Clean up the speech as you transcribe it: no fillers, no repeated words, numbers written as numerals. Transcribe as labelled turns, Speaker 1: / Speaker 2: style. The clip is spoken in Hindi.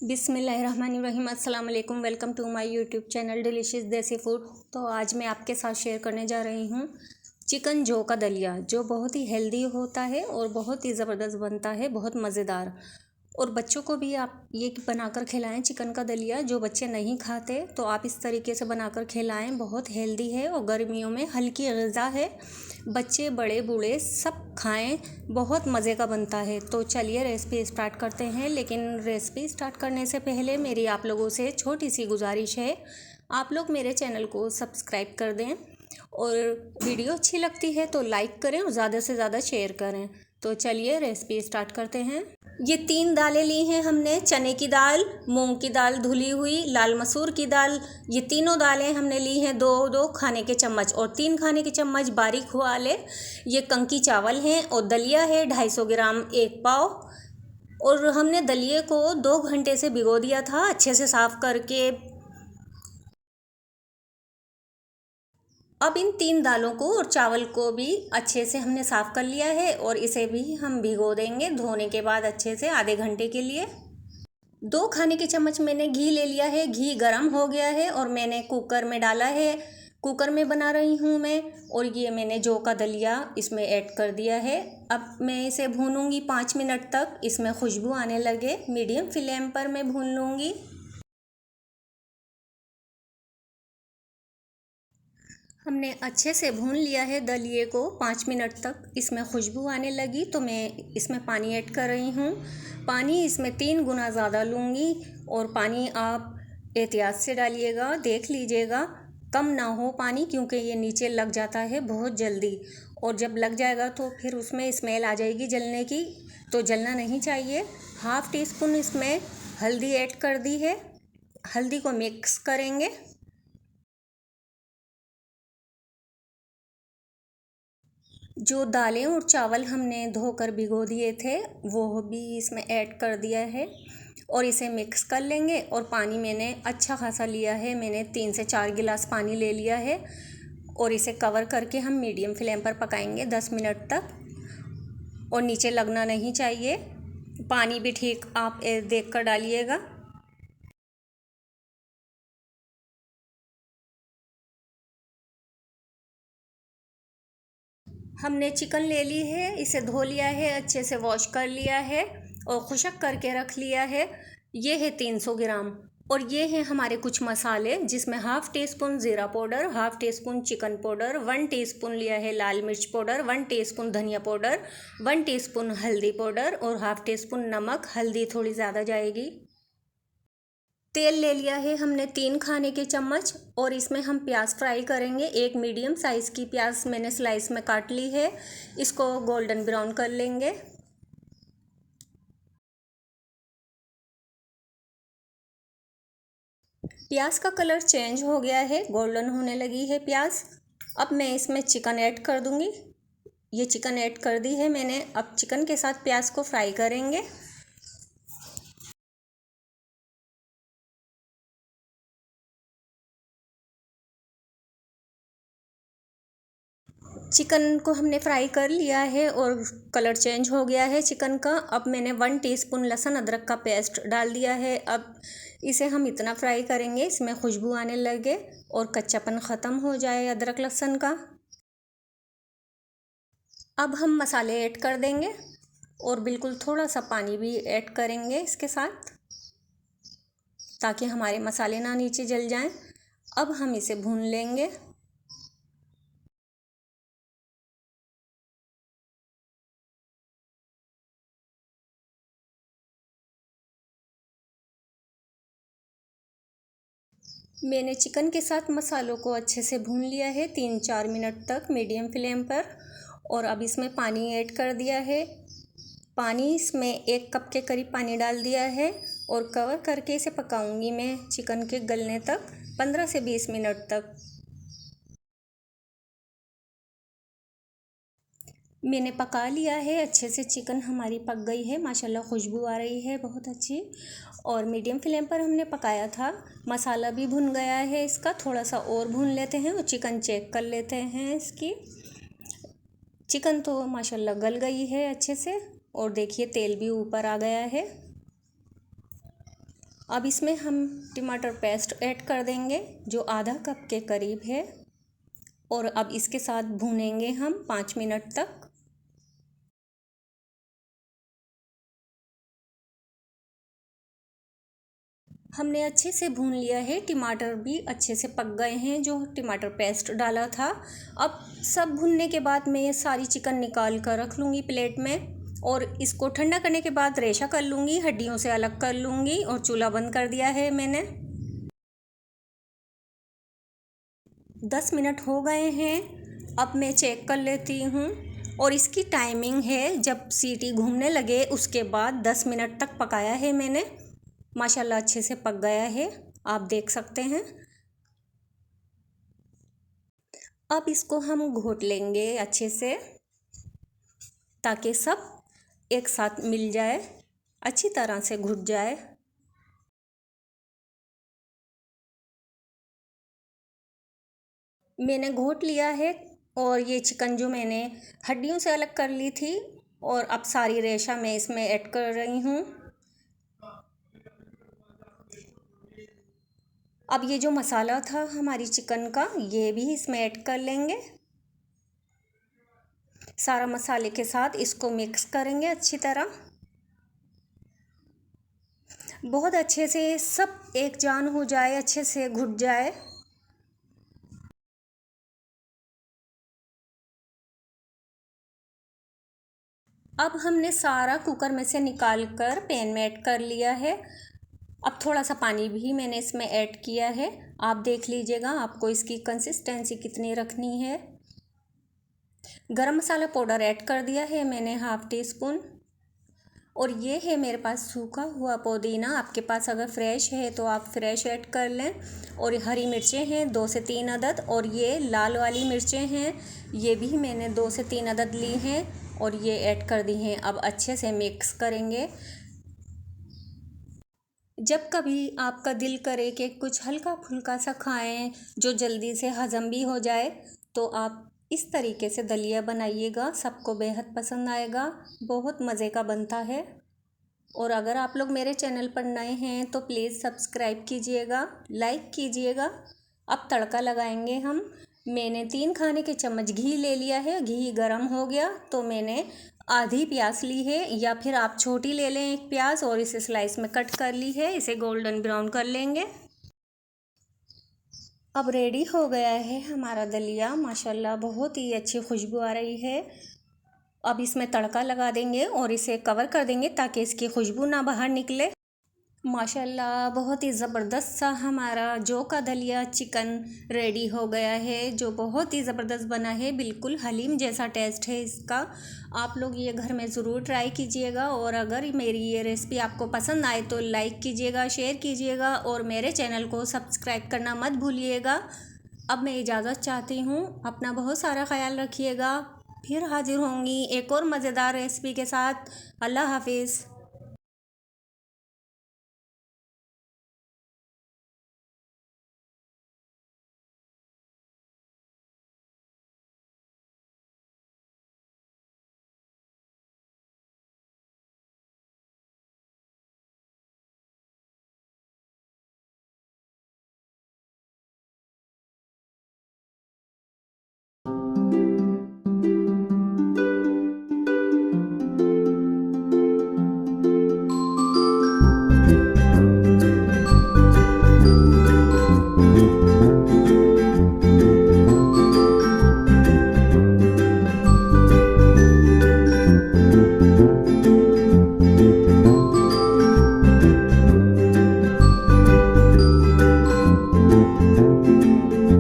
Speaker 1: बिस्मिल्लाहिर्रहमानिर्रहीम। अस्सलाम वालेकुम। Welcome to my YouTube channel delicious desi food. तो आज मैं आपके साथ शेयर करने जा रही हूँ चिकन जौ का दलिया, जो बहुत ही हेल्दी होता है और बहुत ही ज़बरदस्त बनता है, बहुत मज़ेदार। और बच्चों को भी आप ये बनाकर खिलाएं चिकन का दलिया। जो बच्चे नहीं खाते तो आप इस तरीके से बनाकर खिलाएं, बहुत हेल्दी है और गर्मियों में हल्की ग़िज़ा है। बच्चे बड़े बूढ़े सब खाएं, बहुत मज़े का बनता है। तो चलिए रेसिपी स्टार्ट करते हैं। लेकिन रेसिपी स्टार्ट करने से पहले मेरी आप लोगों से छोटी सी गुजारिश है, आप लोग मेरे चैनल को सब्सक्राइब कर दें और वीडियो अच्छी लगती है तो लाइक करें और ज़्यादा से ज़्यादा शेयर करें। तो चलिए रेसिपी स्टार्ट करते हैं। ये 3 दालें ली हैं हमने, चने की दाल, मूंग की दाल धुली हुई, लाल मसूर की दाल। ये तीनों दालें हमने ली हैं 2-2 खाने के चम्मच और 3 खाने के चम्मच बारीक हुआ ले। ये कंकी चावल हैं और दलिया है 250 ग्राम, 1 पाव। और हमने दलिए को 2 घंटे से भिगो दिया था अच्छे से साफ़ करके। अब इन 3 दालों को और चावल को भी अच्छे से हमने साफ़ कर लिया है और इसे भी हम भिगो देंगे धोने के बाद अच्छे से आधे घंटे के लिए। 2 खाने के चम्मच मैंने घी ले लिया है। घी गरम हो गया है और मैंने कुकर में डाला है। कुकर में बना रही हूँ मैं। और ये मैंने जौ का दलिया इसमें ऐड कर दिया है। अब मैं इसे भूनूंगी 5 मिनट तक, इसमें खुशबू आने लगे मीडियम फ्लेम पर मैं भून लूँगी। हमने अच्छे से भून लिया है दलिए को 5 मिनट तक। इसमें खुशबू आने लगी तो मैं इसमें पानी ऐड कर रही हूँ। पानी इसमें 3 गुना ज़्यादा लूँगी और पानी आप एहतियात से डालिएगा, देख लीजिएगा कम ना हो पानी, क्योंकि ये नीचे लग जाता है बहुत जल्दी। और जब लग जाएगा तो फिर उसमें स्मेल आ जाएगी जलने की, तो जलना नहीं चाहिए। हाफ़ टी स्पून इसमें हल्दी ऐड कर दी है। हल्दी को मिक्स करेंगे। जो दालें और चावल हमने धोकर भिगो दिए थे वो भी इसमें ऐड कर दिया है और इसे मिक्स कर लेंगे। और पानी मैंने अच्छा खासा लिया है, मैंने 3 से 4 गिलास पानी ले लिया है। और इसे कवर करके हम मीडियम फ्लेम पर पकाएंगे 10 मिनट तक और नीचे लगना नहीं चाहिए। पानी भी ठीक आप देख कर डालिएगा। हमने चिकन ले ली है, इसे धो लिया है, अच्छे से वॉश कर लिया है और खुशक करके रख लिया है। ये है 300 ग्राम। और ये हैं हमारे कुछ मसाले, जिसमें हाफ़ टी स्पून ज़ीरा powder, half tea spoon chicken powder, 1 teaspoon लिया है लाल मिर्च पाउडर, 1 टीस्पून धनिया पाउडर, 1 टीस्पून हल्दी पाउडर और हाफ़ टी स्पून नमक। हल्दी थोड़ी ज़्यादा जाएगी। तेल ले लिया है हमने 3 खाने के चम्मच और इसमें हम प्याज फ्राई करेंगे। एक मीडियम साइज़ की प्याज मैंने स्लाइस में काट ली है, इसको गोल्डन ब्राउन कर लेंगे। प्याज का कलर चेंज हो गया है, गोल्डन होने लगी है प्याज। अब मैं इसमें चिकन ऐड कर दूंगी। ये चिकन ऐड कर दी है मैंने। अब चिकन के साथ प्याज को फ्राई करेंगे। चिकन को हमने फ्राई कर लिया है और कलर चेंज हो गया है चिकन का। अब मैंने 1 टीस्पून लहसुन अदरक का पेस्ट डाल दिया है। अब इसे हम इतना फ्राई करेंगे इसमें खुशबू आने लगे और कच्चापन ख़त्म हो जाए अदरक लहसुन का। अब हम मसाले ऐड कर देंगे और बिल्कुल थोड़ा सा पानी भी ऐड करेंगे इसके साथ, ताकि हमारे मसाले ना नीचे जल जाएं। अब हम इसे भून लेंगे। मैंने चिकन के साथ मसालों को अच्छे से भून लिया है 3-4 मिनट तक मीडियम फ्लेम पर। और अब इसमें पानी ऐड कर दिया है। पानी इसमें 1 कप के करीब पानी डाल दिया है और कवर करके इसे पकाऊंगी मैं चिकन के गलने तक 15 से 20 मिनट तक। मैंने पका लिया है अच्छे से, चिकन हमारी पक गई है माशाल्लाह, खुशबू आ रही है बहुत अच्छी। और मीडियम फ्लेम पर हमने पकाया था। मसाला भी भुन गया है इसका, थोड़ा सा और भून लेते हैं और चिकन चेक कर लेते हैं इसकी। चिकन तो माशाल्लाह गल गई है अच्छे से और देखिए तेल भी ऊपर आ गया है। अब इसमें हम टमाटर पेस्ट ऐड कर देंगे जो आधा कप के करीब है, और अब इसके साथ भूनेंगे हम 5 मिनट तक। हमने अच्छे से भून लिया है, टमाटर भी अच्छे से पक गए हैं जो टमाटर पेस्ट डाला था। अब सब भुनने के बाद मैं ये सारी चिकन निकाल कर रख लूँगी प्लेट में, और इसको ठंडा करने के बाद रेशा कर लूँगी, हड्डियों से अलग कर लूँगी, और चूल्हा बंद कर दिया है मैंने। 10 मिनट हो गए हैं, अब मैं चेक कर लेती हूँ, और इसकी टाइमिंग है जब सीटी घूमने लगे उसके बाद 10 मिनट तक पकाया है मैंने। माशाल्लाह अच्छे से पक गया है, आप देख सकते हैं। अब इसको हम घोट लेंगे अच्छे से ताकि सब एक साथ मिल जाए, अच्छी तरह से घुट जाए। मैंने घोट लिया है, और ये चिकन जो मैंने हड्डियों से अलग कर ली थी, और अब सारी रेशा मैं इसमें ऐड कर रही हूँ। अब ये जो मसाला था हमारी चिकन का, ये भी इसमें ऐड कर लेंगे। सारा मसाले के साथ इसको मिक्स करेंगे अच्छी तरह, बहुत अच्छे से सब एक जान हो जाए, अच्छे से घुट जाए। अब हमने सारा कुकर में से निकाल कर पैन में ऐड कर लिया है। अब थोड़ा सा पानी भी मैंने इसमें ऐड किया है, आप देख लीजिएगा आपको इसकी कंसिस्टेंसी कितनी रखनी है। गरम मसाला पाउडर ऐड कर दिया है मैंने ½ टी स्पून, और ये है मेरे पास सूखा हुआ पुदीना, आपके पास अगर फ्रेश है तो आप फ्रेश ऐड कर लें। और हरी मिर्चें हैं 2 से 3 अदद, और ये लाल वाली मिर्चें हैं, ये भी मैंने 2 से 3 अदद ली हैं, और ये ऐड कर दी हैं। अब अच्छे से मिक्स करेंगे। जब कभी आपका दिल करे कि कुछ हल्का फुल्का सा खाएं जो जल्दी से हज़म भी हो जाए, तो आप इस तरीके से दलिया बनाइएगा, सबको बेहद पसंद आएगा, बहुत मज़े का बनता है। और अगर आप लोग मेरे चैनल पर नए हैं तो प्लीज़ सब्सक्राइब कीजिएगा, लाइक कीजिएगा। अब तड़का लगाएंगे हम। मैंने 3 खाने के चम्मच घी ले लिया है, घी गरम हो गया तो मैंने आधी प्याज ली है, या फिर आप छोटी ले लें एक प्याज, और इसे स्लाइस में कट कर ली है। इसे गोल्डन ब्राउन कर लेंगे। अब रेडी हो गया है हमारा दलिया, माशाल्लाह बहुत ही अच्छी खुशबू आ रही है। अब इसमें तड़का लगा देंगे और इसे कवर कर देंगे ताकि इसकी खुशबू ना बाहर निकले। माशाल्लाह बहुत ही ज़बरदस्त सा हमारा जौ का दलिया चिकन रेडी हो गया है, जो बहुत ही ज़बरदस्त बना है, बिल्कुल हलीम जैसा टेस्ट है इसका। आप लोग ये घर में ज़रूर ट्राई कीजिएगा, और अगर मेरी ये रेसिपी आपको पसंद आए तो लाइक कीजिएगा, शेयर कीजिएगा, और मेरे चैनल को सब्सक्राइब करना मत भूलिएगा। अब मैं इजाज़त चाहती हूँ, अपना बहुत सारा ख्याल रखिएगा। फिर हाजिर होंगी एक और मज़ेदार रेसिपी के साथ। अल्लाह हाफिज़।